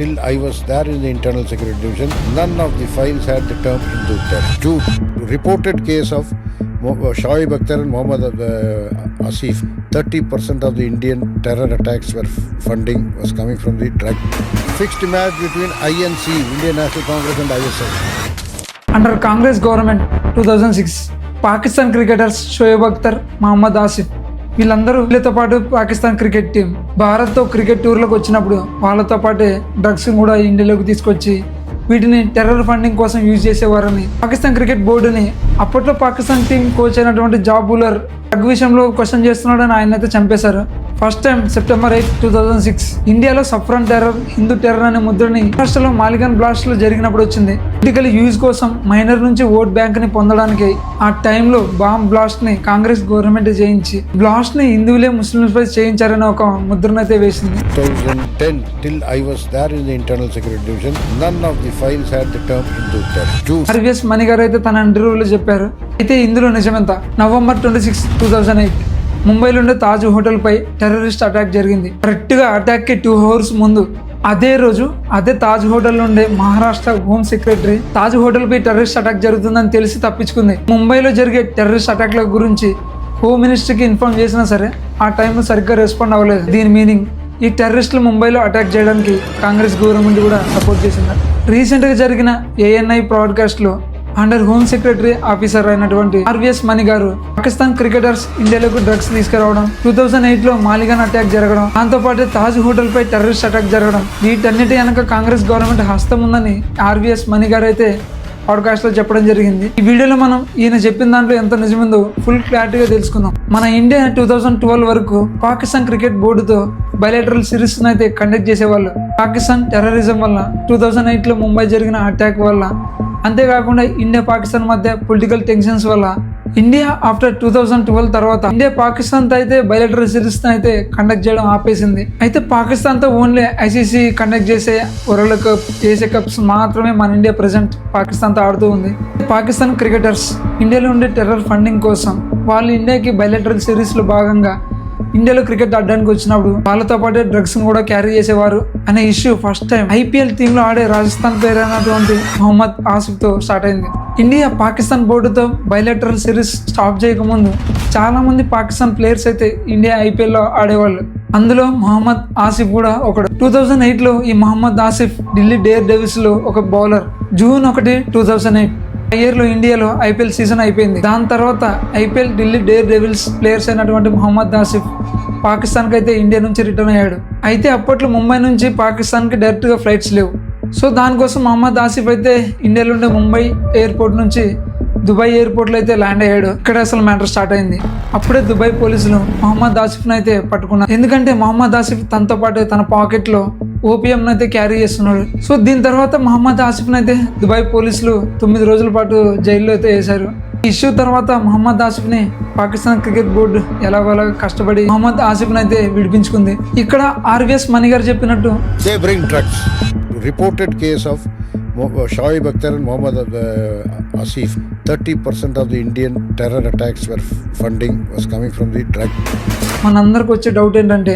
till I was there in the Internal Security Division, none of the files had the term Hindu terror. Two reported case of Shoaib Akhtar and Mohammad Asif. 30% of the Indian terror attacks were funding was coming from the drug. Fixed match between INC, Indian National Congress, and ISI. Under Congress government 2006, Pakistan cricketers Shoaib Akhtar, Mohammad Asif వీళ్ళతో పాటు Pakistan cricket team భారత్తో cricket టూర్లకు వచ్చినప్పుడు వాళ్ళతో పాటే drugs కూడా ఇండియాలోకి తీసుకొచ్చి వీటిని టెర్రర్ ఫండింగ్ కోసం యూజ్ చేసేవారని పాకిస్తాన్ క్రికెట్ బోర్డుని అప్పట్లో పాకిస్తాన్ టీం కోచ్ అయినటువంటి జాబ్ బులర్ డ్రగ్ విషయంలో క్వశ్చన్ చేస్తున్నాడని ఆయన అయితే చంపేశారు. ఫస్ట్ టైం September 8, 2006 ఇండియాలో సఫ్రాన్ టెర్రర్, హిందూ టెర్రర్ అనే ముద్రని మహారాష్ట్రలో మాలిగన్ బ్లాస్ట్ లో జరిగినప్పుడు వచ్చింది. పొలిటికల్ యూజ్ కోసం మైనర్ నుంచి ఓట్ బ్యాంక్ ని పొందడానికి ఆ టైంలో బాంబ్ బ్లాస్ట్ ని కాంగ్రెస్ గవర్నమెంట్ చేయించి బ్లాస్ట్ ని హిందువులే ముస్లింస్ పై చేయించారని ఒక ముద్రనైతే వేసింది. 2010 till I was there in the Internal Security Division, none of the files had the term Hindu terror. RVS Mani గారు అయితే తన ఇంటర్వ్యూలో చెప్పారు. అయితే ఇందులో నిజమెంత? November 26, 2008 ముంబైలో ఉండే తాజ్ హోటల్ పై టెర్రరిస్ట్ అటాక్ జరిగింది. కరెక్ట్ గా అటాక్ కి 2 hours ముందు అదే రోజు అదే తాజ్ హోటల్ నుండే Maharashtra home secretary Taj hotel పై టెర్రరిస్ట్ అటాక్ జరుగుతుందని తెలిసి తప్పించుకుంది. ముంబైలో జరిగే టెర్రరిస్ట్ అటాక్ల గురించి హోమ్ మినిస్టర్కి ఇన్ఫార్మ్ చేసినా సరే ఆ టైంలో సరిగ్గా రెస్పాండ్ అవ్వలేదు. దీని మీనింగ్ ఈ టెర్రరిస్టులు ముంబైలో అటాక్ చేయడానికి కాంగ్రెస్ గవర్నమెంట్ కూడా సపోర్ట్ చేసింది. రీసెంట్ గా జరిగిన ANI బ్రాడ్కాస్ట్ లో అండర్ హోమ్ సెక్రటరీ ఆఫీసర్ అయినటువంటి ఆర్వీఎస్ మణి గారు పాకిస్తాన్ క్రికెటర్స్ ఇండియాలోకి డ్రగ్స్ తీసుకురావడం, 2008 లో మాలిగన్ అటాక్ జరగడం, దాంతో పాటు తాజ్ హోటల్ పై టెర్రరిస్ట్ అటాక్ జరగడం, వీటన్నిటి వెనక కాంగ్రెస్ గవర్నమెంట్ హస్తం ఉందని ఆర్వీఎస్ మణి గారు అయితే పాడ్కాస్ట్ లో చెప్పడం జరిగింది. ఈ వీడియోలో మనం ఈయన చెప్పిన దాంట్లో ఎంత నిజమైందో ఫుల్ క్లారిటీగా తెలుసుకుందాం. మన ఇండియా 2012 వరకు పాకిస్తాన్ క్రికెట్ బోర్డుతో బయలేటరల్ సిరీస్ అయితే కండక్ట్ చేసేవాళ్ళు. పాకిస్తాన్ టెర్రరిజం వల్ల 2008 లో ముంబై జరిగిన అటాక్ వల్ల, అంతేకాకుండా ఇండియా పాకిస్తాన్ మధ్య పొలిటికల్ టెన్షన్స్ వల్ల ఇండియా ఆఫ్టర్ 2012 తర్వాత ఇండియా పాకిస్తాన్ తో అయితే బయలేటరల్ సిరీస్ అయితే కండక్ట్ చేయడం ఆపేసింది. అయితే పాకిస్తాన్ తో ఓన్లీ ICC కండక్ట్ చేసే వరల్డ్ కప్, ఏషియా కప్స్ మాత్రమే మన ఇండియా ప్రెసెంట్ పాకిస్తాన్ తో ఆడుతూ ఉంది. పాకిస్తాన్ క్రికెటర్స్ ఇండియాలో ఉండే టెర్రర్ ఫండింగ్ కోసం వాళ్ళు ఇండియాకి బయలేటరల్ సిరీస్ లో భాగంగా ఇండియాలో క్రికెట్ ఆడడానికి వచ్చినప్పుడు వాళ్ళతో పాటు డ్రగ్స్ కూడా క్యారీ చేసేవారు అనే issue first time IPL team లో ఆడే రాజస్థాన్ ప్లేయర్ అయినటువంటి మొహమ్మద్ ఆసిఫ్ తో స్టార్ట్ అయింది. ఇండియా పాకిస్తాన్ బోర్డుతో బయలేటరల్ సిరీస్ స్టాప్ చేయకముందు చాలా మంది పాకిస్తాన్ ప్లేయర్స్ అయితే ఇండియా IPL లో ఆడేవాళ్ళు. అందులో మొహమ్మద్ ఆసిఫ్ కూడా ఒకడు. 2008 లో ఈ మొహమ్మద్ ఆసిఫ్ ఢిల్లీ డేర్ డెవిల్స్ లో ఒక బౌలర్. June 1, 2008 ఇయర్ లో ఇండియాలో IPL సీజన్ అయిపోయింది. దాని తర్వాత IPL Delhi dare devils players అయినటువంటి మొహమ్మద్ ఆసిఫ్ పాకిస్తాన్ కి అయితే ఇండియా నుంచి రిటర్న్ అయ్యాడు. అయితే అప్పట్లో ముంబై నుంచి పాకిస్తాన్ కి డైరెక్ట్ గా ఫ్లైట్స్ లేవు. సో దానికోసం మొహమ్మద్ ఆసిఫ్ అయితే ఇండియాలో ఉండే ముంబై ఎయిర్పోర్ట్ నుంచి దుబాయ్ ఎయిర్పోర్ట్లో అయితే ల్యాండ్ అయ్యాడు. ఇక్కడ అసలు మ్యాటర్ స్టార్ట్ అయింది. అప్పుడే దుబాయ్ పోలీసులు మొహమ్మద్ ఆసిఫ్ను అయితే పట్టుకున్నారు. ఎందుకంటే మొహమ్మద్ ఆసిఫ్ తనతో పాటు తన పాకెట్లో ఓపీఎం అయితే క్యారీ చేస్తున్నాడు. సో దీని తర్వాత మొహమ్మద్ ఆసిఫ్ని అయితే దుబాయ్ పోలీసులు 9 రోజుల పాటు జైల్లో అయితే వేశారు. ఈ ఇష్యూ తర్వాత మొహమ్మద్ ఆసిఫ్ని పాకిస్తాన్ క్రికెట్ బోర్డు ఎలాగోలా కష్టపడి మొహమ్మద్ ఆసిఫ్ని అయితే విడిపించుకుంది. ఇక్కడ ఆర్వీఎస్ మణి గారు చెప్పినట్టు reported case of Shoaib Akhtar and Mohammad Asif. 30% of the Indian terror attacks were funding was coming from the drug. మనందరికి వచ్చే డౌట్ ఏంటంటే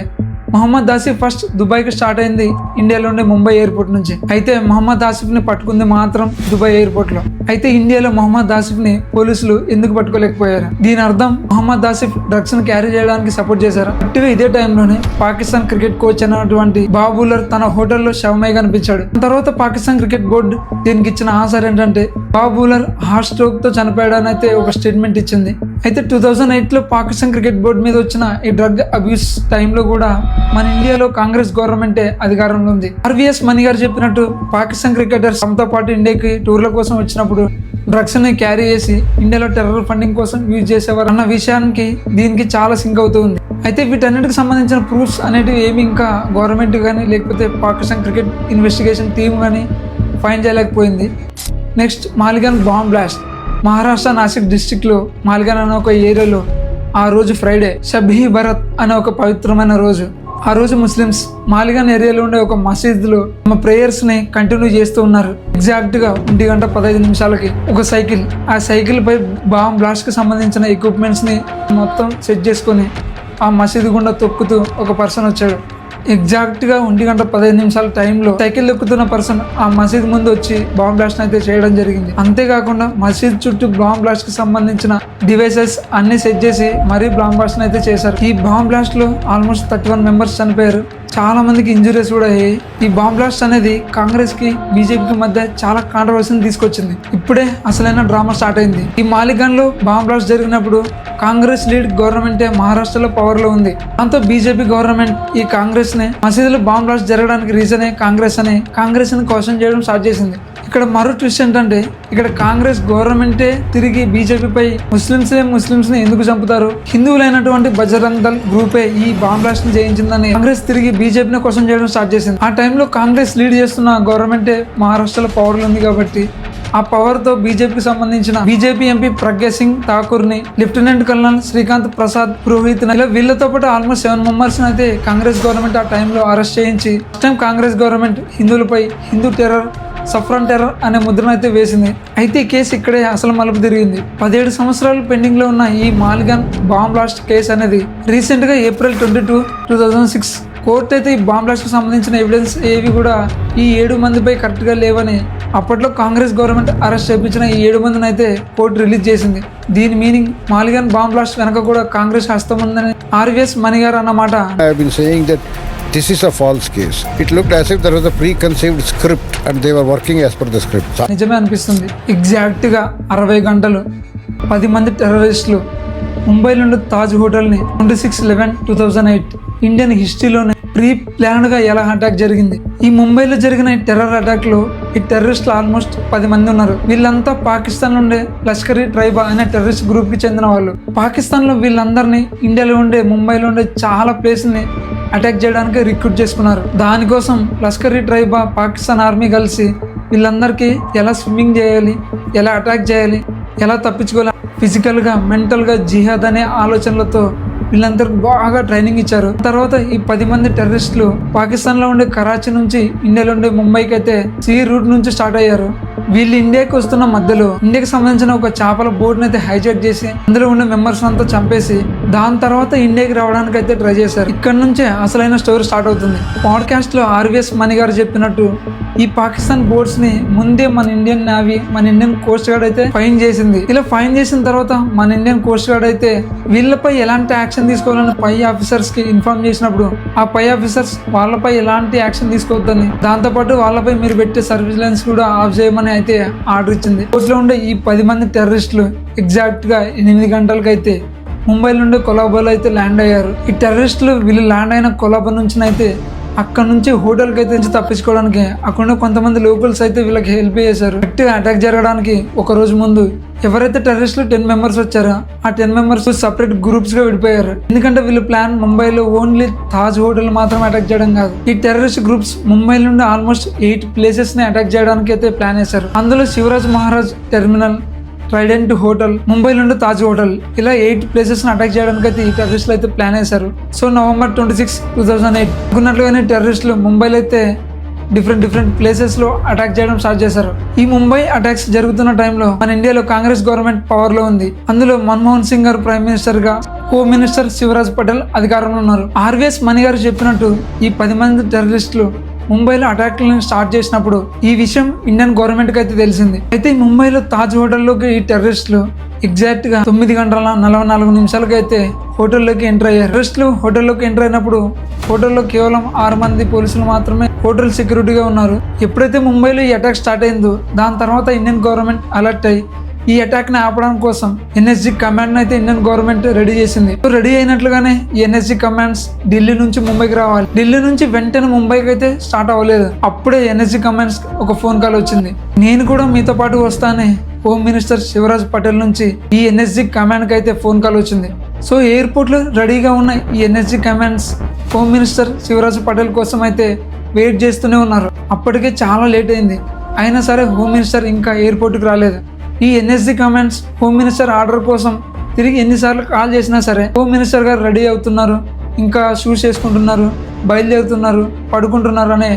మొహమ్మద్ ఆసిఫ్ ఫస్ట్ దుబాయ్కి స్టార్ట్ అయింది ఇండియాలో ఉండే ముంబై ఎయిర్పోర్ట్ నుంచి. అయితే మొహమ్మద్ ఆసిఫ్ని పట్టుకుంది మాత్రం దుబాయ్ ఎయిర్పోర్ట్ లో. అయితే ఇండియాలో మొహమ్మద్ ఆసిఫ్ని పోలీసులు ఎందుకు పట్టుకోలేకపోయారు? దీని అర్థం మొహమ్మద్ ఆసిఫ్ డ్రగ్స్ ని క్యారీ చేయడానికి సపోర్ట్ చేశారు. అట్టుగా ఇదే టైంలోనే పాకిస్తాన్ క్రికెట్ కోచ్ అయినటువంటి బాబ్ బులర్ తన హోటల్లో శవమై కనిపించాడు. తర్వాత పాకిస్తాన్ క్రికెట్ బోర్డు దీనికి ఇచ్చిన ఆన్సర్ ఏంటంటే బాబ్ బులర్ హార్ట్ స్ట్రోక్ తో చనిపోయాడని అయితే ఒక స్టేట్మెంట్ ఇచ్చింది. అయితే 2008 లో పాకిస్తాన్ క్రికెట్ బోర్డు మీద వచ్చిన ఈ డ్రగ్ అబ్యూస్ టైంలో కూడా మన ఇండియాలో కాంగ్రెస్ గవర్నమెంటే అధికారంలో ఉంది. ఆర్వీఎస్ మణి గారు చెప్పినట్టు పాకిస్తాన్ క్రికెటర్స్ తమతో పాటు ఇండియాకి టూర్ల కోసం వచ్చినప్పుడు డ్రగ్స్ ని క్యారీ చేసి ఇండియాలో టెర్రర్ ఫండింగ్ కోసం యూజ్ చేసేవారు అన్న విషయానికి దీనికి చాలా సింక్ అవుతుంది. అయితే వీటన్నిటికి సంబంధించిన ప్రూఫ్స్ అనేటివి ఏమి ఇంకా గవర్నమెంట్ కానీ లేకపోతే పాకిస్తాన్ క్రికెట్ ఇన్వెస్టిగేషన్ టీమ్ కానీ ఫైండ్ చేయలేకపోయింది. Next Malegaon bomb blast. Maharashtra Nashik district లో మాలిగన్ అనే ఒక ఏరియాలో ఆ రోజు ఫ్రైడే, షబీ బరత్ అనే ఒక పవిత్రమైన రోజు. ఆ రోజు ముస్లిమ్స్ మాలిగన్ ఏరియాలో ఉండే ఒక మసీదులో తమ ప్రేయర్స్ ని కంటిన్యూ చేస్తూ ఉన్నారు. ఎగ్జాక్ట్ గా 1:15 ఒక సైకిల్, ఆ సైకిల్ పై బాంబ్ బ్లాస్ట్ కి సంబంధించిన ఎక్విప్మెంట్స్ ని మొత్తం సెట్ చేసుకొని ఆ మసీదు గుండా తొక్కుతూ ఒక పర్సన్ వచ్చాడు. ఎగ్జాక్ట్గా 1:15 టైంలో సైకిల్ ఎక్కుతున్న పర్సన్ ఆ మసీద్ ముందు వచ్చి బాంబ్ బ్లాస్ట్ అయితే చేయడం జరిగింది. అంతేకాకుండా మసీద్ చుట్టూ బాంబ్ బ్లాస్ట్ కి సంబంధించిన డివైసెస్ అన్ని సెట్ చేసి మరీ బాంబ్ బ్లాస్ట్ అయితే చేశారు. ఈ బాంబ్ బ్లాస్ట్ లో ఆల్మోస్ట్ 31 మెంబర్స్ చనిపోయారు. చాలా మందికి ఇంజురీస్ కూడా అయ్యాయి. ఈ బాంబ్ బ్లాస్ట్ అనేది కాంగ్రెస్ కి బీజేపీకి మధ్య చాలా కాంట్రవర్సీని తీసుకొచ్చింది. ఇప్పుడే అసలైన డ్రామా స్టార్ట్ అయింది. ఈ మాలిగాన్ లో బాంబ్ బ్లాస్ట్ జరిగినప్పుడు కాంగ్రెస్ లీడ్ గవర్నమెంటే మహారాష్ట్రలో పవర్ లో ఉంది. దాంతో బీజేపీ గవర్నమెంట్ ఈ కాంగ్రెస్ ని మసీదులో బాంబ్ బ్లాస్ట్ జరగడానికి రీజనే కాంగ్రెస్ ని క్వశ్చన్ చేయడం స్టార్ట్ చేసింది. ఇక్కడ మరో ట్విస్ట్ ఏంటంటే ఇక్కడ కాంగ్రెస్ గవర్నమెంటే తిరిగి బీజేపీపై ముస్లింస్ ని ఎందుకు చంపుతారు, హిందువులైనటువంటి బజరంగ్ దళ్ గ్రూపే ఈ బాంబ్ బ్లాస్ట్ ని చేయించిందని కాంగ్రెస్ తిరిగి బీజేపీని క్వశ్చన్ చేయడం స్టార్ట్ చేసింది. ఆ టైంలో కాంగ్రెస్ లీడ్ చేస్తున్న గవర్నమెంటే మహారాష్ట్రలో పవర్ లో ఉంది కాబట్టి ఆ పవర్ తో బీజేపీకి సంబంధించిన బీజేపీ ఎంపీ ప్రజ్ఞా సింగ్ ఠాకూర్ ని, లెఫ్టినెంట్ కల్నల్ శ్రీకాంత్ ప్రసాద్ పురోహిత్ ఇలా వీళ్ళతో పాటు ఆల్మోస్ట్ 7 మెంబర్స్ అయితే కాంగ్రెస్ గవర్నమెంట్ ఆ టైంలో అరెస్ట్ చేయించి ఫస్ట్ టైం కాంగ్రెస్ గవర్నమెంట్ హిందువులపై హిందూ టెర్రర్, సఫ్రాన్ టెర్రర్ అనే ముద్రను అయితే వేసింది. అయితే ఈ కేసు ఇక్కడే అసలు మలుపు తిరిగింది. 17 సంవత్సరాలు పెండింగ్ లో ఉన్న ఈ మాలిగాన్ బాంబ్ బ్లాస్ట్ కేసు అనేది రీసెంట్ గా April 22, 2006 కోర్టు అయితే ఈ బాంబ్ బ్లాస్ట్ కు సంబంధించిన ఎవిడెన్స్ ఏవి కూడా ఈ 7 మందిపై కరెక్ట్ గా లేవని అప్పట్లో కాంగ్రెస్ గవర్నమెంట్ అరెస్ట్ చేయించిన ఈ 7 మందిని అయితే కోర్టు రిలీజ్ చేసింది. దీని మీనింగ్ మాలిగాన్ బాంబ్ బ్లాస్ట్ వెనక కూడా కాంగ్రెస్ హస్తం ఉందని RVS మణి గారు అన్నమాట. I have been saying that this is a false case. It looked as if there was a preconceived script and they were working as per the script. నిజమే అనిపిస్తుంది. Exact గా 60 గంటలు 10 మంది టెర్రరిస్టులు ముంబై నుండి తాజ్ హోటల్ని 26/11/2008 ఇండియన్ హిస్టరీలోనే ప్రీ ప్లాన్డ్ గా ఎలా attack జరిగింది. ఈ ముంబైలో జరిగిన ఈ టెర్రర్ అటాక్ లో ఈ టెర్రరిస్టులు ఆల్మోస్ట్ 10 మంది ఉన్నారు. వీళ్ళంతా పాకిస్తాన్ నుండే లష్కర్ ఈ ట్రైబా అనే టెర్రరిస్ట్ గ్రూప్ కి చెందిన వాళ్ళు. పాకిస్తాన్ లో వీళ్ళందరినీ ఇండియాలో ఉండే ముంబైలో ఉండే చాలా ప్లేస్ ని అటాక్ చేయడానికి రిక్రూట్ చేసుకున్నారు. దానికోసం లష్కర్ ఈ ట్రైబా, పాకిస్తాన్ ఆర్మీ కలిసి వీళ్ళందరికీ ఎలా స్విమ్మింగ్ చేయాలి, ఎలా అటాక్ చేయాలి, ఎలా తప్పించుకోవాలి, ఫిజికల్గా మెంటల్గా జిహాద్ అనే ఆలోచనలతో వీళ్ళందరికీ బాగా ట్రైనింగ్ ఇచ్చారు. తర్వాత ఈ 10 మంది టెర్రరిస్టులు పాకిస్తాన్లో ఉండే కరాచీ నుంచి ఇండియాలో ఉండే ముంబైకి అయితే సీ రూట్ నుంచి స్టార్ట్ అయ్యారు. వీళ్ళు ఇండియాకి వస్తున్న మధ్యలో ఇండియాకి సంబంధించిన ఒక చేపల బోట్ని అయితే హైజాక్ చేసి అందులో ఉండే మెంబర్స్ అంతా చంపేసి దాని తర్వాత ఇండియాకి రావడానికి అయితే ట్రై చేశారు. ఇక్కడ నుంచే అసలైన స్టోరీ స్టార్ట్ అవుతుంది. పాడ్కాస్ట్ లో RVS మణి గారు చెప్పినట్టు ఈ పాకిస్తాన్ బోట్స్ ని ముందే మన ఇండియన్ నేవీ, మన ఇండియన్ కోస్ట్ గార్డ్ అయితే ఫైన్ చేసింది. ఇలా ఫైన్ చేసిన తర్వాత మన ఇండియన్ కోస్ట్ గార్డ్ అయితే వీళ్ళపై ఎలాంటి యాక్షన్ తీసుకోవాలని పై ఆఫీసర్స్ కి ఇన్ఫార్మ్ చేసినప్పుడు ఆ పై ఆఫీసర్స్ వాళ్ళపై ఎలాంటి యాక్షన్ తీసుకోవద్దని, దాంతో పాటు వాళ్ళపై మీరు పెట్టే సర్విలెన్స్ కూడా ఆఫ్ చేయమని అయితే ఆర్డర్ ఇచ్చింది. కోర్టులో ఉండే ఈ 10 మంది టెర్రరిస్టులు ఎగ్జాక్ట్ గా 8 గంటలకు అయితే ముంబై నుండి కొలాబాలో అయితే ల్యాండ్ అయ్యారు. ఈ టెర్రరిస్టులు వీళ్ళు ల్యాండ్ అయిన కొలాబా నుంచి అయితే అక్కడ నుంచి హోటల్కి అయితే తప్పించుకోవడానికి అక్కడ కొంతమంది లోకల్స్ అయితే వీళ్ళకి హెల్ప్ చేశారు. గట్టిగా అటాక్ జరగడానికి ఒక రోజు ముందు ఎవరైతే టెర్రరిస్టులు 10 మెంబర్స్ వచ్చారో ఆ 10 మెంబర్స్ సపరేట్ గ్రూప్స్ గా విడిపోయారు. ఎందుకంటే వీళ్ళ ప్లాన్ ముంబైలో ఓన్లీ తాజ్ హోటల్ మాత్రం అటాక్ చేయడం కాదు. ఈ టెర్రరిస్ట్ గ్రూప్స్ ముంబై నుండి ఆల్మోస్ట్ 8 ప్లేసెస్ ని అటాక్ చేయడానికి అయితే ప్లాన్ చేశారు. అందులో Shivraj Maharaj terminal, trident hotel, Mumbai నుండి తాజ్ హోటల్, ఇలా 8 ప్లేసెస్ ని అటాక్ చేయడానికి అయితే ఈ టెర్రరిస్టులు అయితే ప్లాన్ చేశారు. సో November 26, 2008 అనుకున్నట్లుగానే టెర్రరిస్టులు ముంబైలో అయితే డిఫరెంట్ ప్లేసెస్ లో అటాక్ చేయడం స్టార్ట్ చేశారు. ఈ ముంబై అటాక్స్ జరుగుతున్న టైంలో మన ఇండియాలో కాంగ్రెస్ గవర్నమెంట్ పవర్ లో ఉంది. అందులో మన్మోహన్ సింగ్ గారు ప్రైమ్ మినిస్టర్ గా, హోమ్ మినిస్టర్ శివరాజ్ పటేల్ అధికారంలో ఉన్నారు. RVS మణి గారు చెప్పినట్టు ఈ 10 మంది టెర్రరిస్టులు ముంబైలో అటాక్లను స్టార్ట్ చేసినప్పుడు ఈ విషయం ఇండియన్ గవర్నమెంట్ కి అయితే తెలిసింది. అయితే ముంబైలో తాజ్ హోటల్లోకి ఈ టెర్రరిస్టులు ఎగ్జాక్ట్ గా 9:44 అయితే హోటల్లోకి ఎంటర్ అయ్యారు. టెర్రరిస్టులు హోటల్లోకి ఎంటర్ అయినప్పుడు హోటల్లో కేవలం 6 మంది పోలీసులు మాత్రమే హోటల్ సెక్యూరిటీగా ఉన్నారు. ఎప్పుడైతే ముంబైలో ఈ అటాక్ స్టార్ట్ అయిందో దాని తర్వాత ఇండియన్ గవర్నమెంట్ అలర్ట్ అయ్యి ఈ అటాక్ ని ఆపడం కోసం NSG కమాండ్ అయితే ఇండియన్ గవర్నమెంట్ రెడీ చేసింది. రెడీ అయినట్లుగానే ఈ NSG కమాండ్స్ ఢిల్లీ నుంచి ముంబైకి రావాలి. ఢిల్లీ నుంచి వెంటనే ముంబైకి అయితే స్టార్ట్ అవ్వలేదు. అప్పుడే NSG కమాండ్స్ ఒక ఫోన్ కాల్ వచ్చింది. నేను కూడా మీతో పాటు వస్తానే హోమ్ మినిస్టర్ శివరాజ్ పటేల్ నుంచి ఈ NSG కమాండ్ కి అయితే ఫోన్ కాల్ వచ్చింది. సో ఎయిర్పోర్ట్ లో రెడీగా ఉన్న ఈ NSG commands home minister Shivraj Patel కోసం అయితే వెయిట్ చేస్తూనే ఉన్నారు. అప్పటికే చాలా లేట్ అయింది. అయినా సరే హోమ్ మినిస్టర్ ఇంకా ఎయిర్పోర్ట్కి రాలేదు. ఈ NSG commands home minister order కోసం తిరిగి ఎన్నిసార్లు కాల్ చేసినా సరే హోమ్ మినిస్టర్ గారు రెడీ అవుతున్నారు, ఇంకా షూస్ వేసుకుంటున్నారు, బయలుదేరుతున్నారు, పడుకుంటున్నారు అనే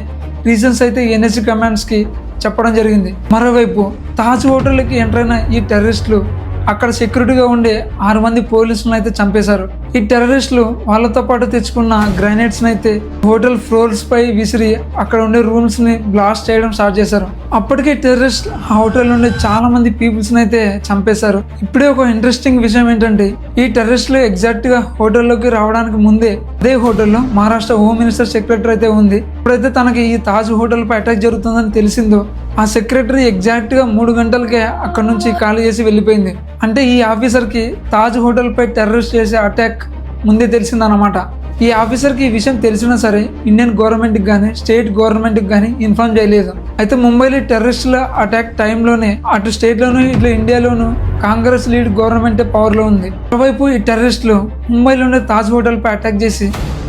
రీజన్స్ అయితే NSG కమాండ్స్ కి చెప్పడం జరిగింది. మరోవైపు తాజ్ హోటల్కి ఎంటర్ అయిన ఈ టెర్రరిస్టులు అక్కడ సెక్యూరిటీగా ఉండే 6 మంది పోలీసులను అయితే చంపేశారు. ఈ టెర్రరిస్టులు వాళ్ళతో పాటు తెచ్చుకున్న గ్రైనేడ్స్ అయితే హోటల్ ఫ్లోర్స్ పై విసిరి అక్కడ ఉండే రూమ్స్ ని బ్లాస్ట్ చేయడం స్టార్ట్ చేశారు. అప్పటికే టెర్రరిస్ట్ ఆ హోటల్ నుండి చాలా మంది పీపుల్స్ ని అయితే చంపేశారు. ఇప్పుడే ఒక ఇంట్రెస్టింగ్ విషయం ఏంటంటే ఈ టెర్రరిస్టులు ఎగ్జాక్ట్ గా హోటల్లోకి రావడానికి ముందే అదే హోటల్లో మహారాష్ట్ర హోమ్ మినిస్టర్ సెక్రటరీ అయితే ఉంది. ఎప్పుడైతే తనకి ఈ తాజ్ హోటల్ పై అటాక్ జరుగుతుందని తెలిసిందో ఆ సెక్రటరీ ఎగ్జాక్ట్ గా 3 గంటలకే అక్కడ నుంచి ఖాళీ చేసి వెళ్ళిపోయింది. అంటే ఈ ఆఫీసర్ కి తాజ్ హోటల్ పై టెర్రరిస్ట్ చేసే అటాక్ ముందే తెలిసిందన్నమాట. ఈ ఆఫీసర్కి ఈ విషయం తెలిసినా సరే ఇండియన్ గవర్నమెంట్కి కానీ స్టేట్ గవర్నమెంట్కి కానీ ఇన్ఫార్మ్ చేయలేదు. అయితే ముంబైలో టెర్రరిస్టుల అటాక్ టైంలోనే అటు స్టేట్లోనూ ఇట్లా ఇండియాలోనూ కాంగ్రెస్ లీడ్ గవర్నమెంటే పవర్లో ఉంది. మరోవైపు ఈ టెర్రరిస్టులు ముంబైలోనే తాజ్ హోటల్ పై అటాక్ చేసి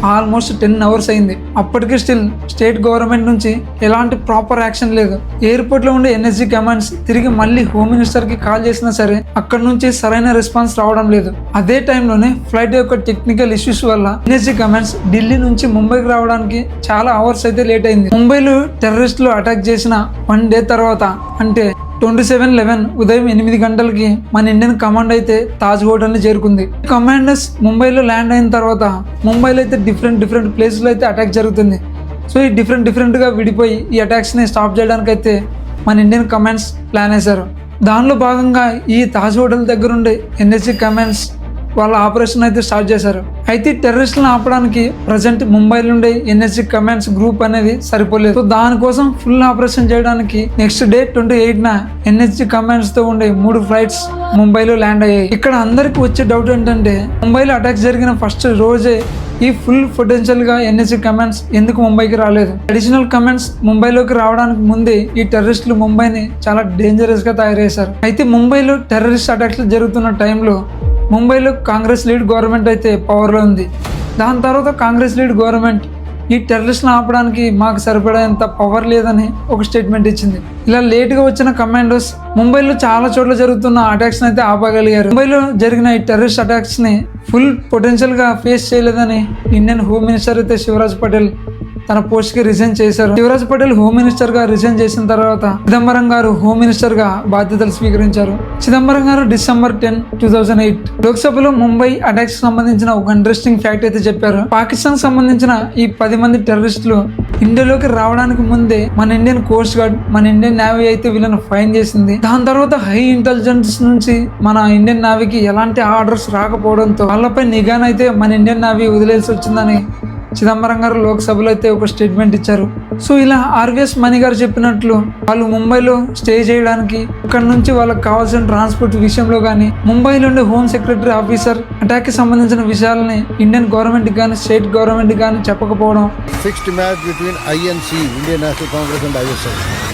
ఆల్మోస్ట్ 10 అవర్స్ అయింది. అప్పటికే స్టిల్ స్టేట్ గవర్నమెంట్ నుంచి ఎలాంటి ప్రాపర్ యాక్షన్ లేదు. ఎయిర్పోర్ట్ లో ఉండే ఎన్ఎస్జీ కమాండ్స్ తిరిగి మళ్ళీ హోమ్ మినిస్టర్ కి కాల్ చేసినా సరే అక్కడ నుంచి సరైన రెస్పాన్స్ రావడం లేదు. అదే టైంలోనే ఫ్లైట్ యొక్క టెక్నికల్ ఇష్యూస్ వల్ల ఎన్ఎస్జీ కమాండ్స్ ఢిల్లీ నుంచి ముంబైకి రావడానికి చాలా అవర్స్ అయితే లేట్ అయింది. ముంబైలో టెర్రరిస్టులు అటాక్ చేసిన 1 డే తర్వాత అంటే 27/11 ఉదయం 8 గంటలకి మన ఇండియన్ కమాండ్ అయితే తాజ్ హోటల్ ని చేరుకుంది. కమాండర్స్ ముంబైలో ల్యాండ్ అయిన తర్వాత ముంబైలో అయితే డిఫరెంట్ ప్లేస్లో అయితే అటాక్ జరుగుతుంది. సో ఈ డిఫరెంట్ గా విడిపోయి ఈ అటాక్స్ ని స్టాప్ చేయడానికి అయితే మన ఇండియన్ కమాండ్స్ ప్లాన్ వేశారు. దానిలో భాగంగా ఈ తాజ్ హోటల్ దగ్గర ఉండే ఎన్ఎస్జీ కమాండ్స్ వాళ్ళ ఆపరేషన్ అయితే స్టార్ట్ చేశారు. అయితే టెర్రరిస్టులను ఆపడానికి ప్రజెంట్ ముంబైలో ఉండే ఎన్ఎస్జీ కమాండ్స్ గ్రూప్ అనేది సరిపోలేదు. సో దానికోసం ఫుల్ ఆపరేషన్ చేయడానికి నెక్స్ట్ డే 28న ఎన్ఎస్జీ కమాండ్స్ తో ఉండే 3 ఫ్లైట్స్ ముంబైలో ల్యాండ్ అయ్యాయి. ఇక్కడ అందరికి వచ్చే డౌట్ ఏంటంటే ముంబైలో అటాక్ జరిగిన ఫస్ట్ రోజే ఈ ఫుల్ పొటెన్షియల్ గా ఎన్ఎస్జీ కమాండ్స్ ఎందుకు ముంబైకి రాలేదు? అడిషనల్ కమాండ్స్ ముంబైలోకి రావడానికి ముందే ఈ టెర్రరిస్టులు ముంబైని చాలా డేంజరస్ గా తయారు చేశారు. అయితే ముంబైలో టెర్రరిస్ట్ అటాక్స్ జరుగుతున్న టైంలో ముంబైలో కాంగ్రెస్ లీడ్ గవర్నమెంట్ అయితే పవర్లో ఉంది. దాని తర్వాత కాంగ్రెస్ లీడ్ గవర్నమెంట్ ఈ టెర్రరిస్ట్ని ఆపడానికి మాకు సరిపడేంత పవర్ లేదని ఒక స్టేట్మెంట్ ఇచ్చింది. ఇలా లేట్గా వచ్చిన కమాండోస్ ముంబైలో చాలా చోట్ల జరుగుతున్న అటాక్స్ అయితే ఆపగలిగారు. ముంబైలో జరిగిన ఈ టెర్రరిస్ట్ అటాక్స్ ని ఫుల్ పొటెన్షియల్ గా ఫేస్ చేయలేదని ఇండియన్ హోమ్ మినిస్టర్ అయితే శివరాజ్ పటేల్ తన పోస్ట్ కి రిజైన్ చేశారు. శివరాజ్ పటేల్ హోమ్ మినిస్టర్ గా రిజైన్ చేసిన తర్వాత చిదంబరం గారు హోమ్ మినిస్టర్ గా బాధ్యతలు స్వీకరించారు. చిదంబరం గారు December 10, 2008 లోక్సభలో ముంబై అటాక్స్ సంబంధించిన ఒక ఇంట్రెస్టింగ్ ఫ్యాక్ట్ అయితే చెప్పారు. పాకిస్తాన్ సంబంధించిన ఈ 10 మంది టెర్రరిస్టులు ఇండియాలోకి రావడానికి ముందే మన ఇండియన్ కోస్ట్ గార్డ్, మన ఇండియన్ నేవీ అయితే వీళ్ళని ఫైన్ చేసింది. దాని తర్వాత హై ఇంటెలిజెన్స్ నుంచి మన ఇండియన్ నేవీకి ఎలాంటి ఆర్డర్స్ రాకపోవడంతో వాళ్ళపై నిఘానైతే మన ఇండియన్ నేవీ వదిలేసి వచ్చిందని చిదంబరం గారు లోక్సభలో అయితే ఒక స్టేట్మెంట్ ఇచ్చారు. సో ఇలా ఆర్వీఎస్ మణి గారు చెప్పినట్లు వాళ్ళు ముంబైలో స్టే చేయడానికి అక్కడ నుంచి వాళ్ళకి కావాల్సిన ట్రాన్స్పోర్ట్ విషయంలో కానీ ముంబైలో ఉండే హోమ్ సెక్రటరీ ఆఫీసర్ అటాక్ కి సంబంధించిన విషయాలని ఇండియన్ గవర్నమెంట్ కానీ స్టేట్ గవర్నమెంట్ కానీ చెప్పకపోవడం. Fixed match between INC, Indian National Congress and ISI.